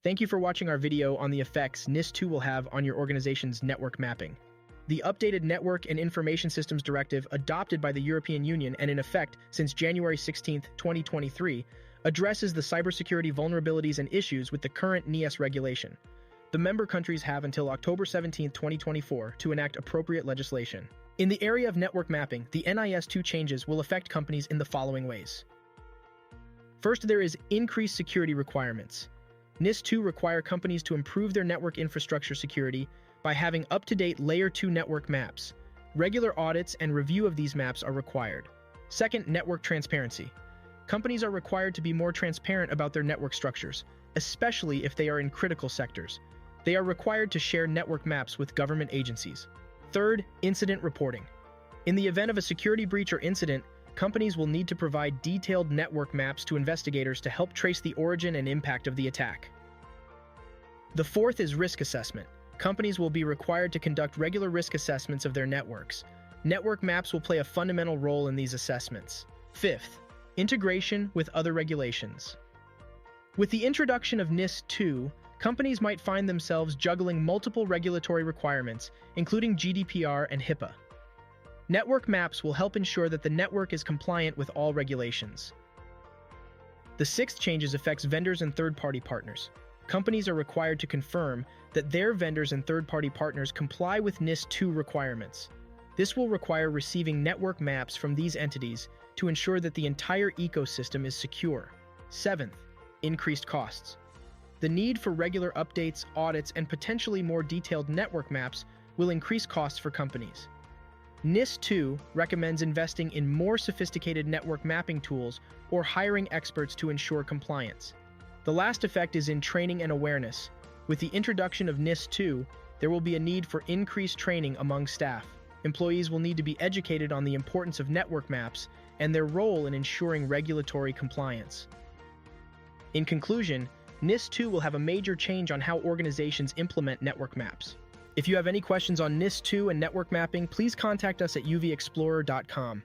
Thank you for watching our video on the effects NIS2 will have on your organization's network mapping. The updated Network and Information Systems Directive, adopted by the European Union and in effect since January 16, 2023, addresses the cybersecurity vulnerabilities and issues with the current NIS regulation. The member countries have until October 17, 2024 to enact appropriate legislation. In the area of network mapping, the NIS2 changes will affect companies in the following ways. First, there is increased security requirements. NIS2 require companies to improve their network infrastructure security by having up-to-date Layer 2 network maps. Regular audits and review of these maps are required. Second, network transparency. Companies are required to be more transparent about their network structures, especially if they are in critical sectors. They are required to share network maps with government agencies. Third, incident reporting. In the event of a security breach or incident, companies will need to provide detailed network maps to investigators to help trace the origin and impact of the attack. The fourth is risk assessment. Companies will be required to conduct regular risk assessments of their networks. Network maps will play a fundamental role in these assessments. Fifth, integration with other regulations. With the introduction of NIS2, companies might find themselves juggling multiple regulatory requirements, including GDPR and HIPAA. Network maps will help ensure that the network is compliant with all regulations. The sixth changes affects vendors and third-party partners. Companies are required to confirm that their vendors and third-party partners comply with NIS2 requirements. This will require receiving network maps from these entities to ensure that the entire ecosystem is secure. Seventh, increased costs. The need for regular updates, audits, and potentially more detailed network maps will increase costs for companies. NIS2 recommends investing in more sophisticated network mapping tools or hiring experts to ensure compliance. The last effect is in training and awareness. With the introduction of NIS2, there will be a need for increased training among staff. Employees will need to be educated on the importance of network maps and their role in ensuring regulatory compliance. In conclusion, NIS2 will have a major change on how organizations implement network maps. If you have any questions on NIS2 and network mapping, please contact us at UVexplorer.com.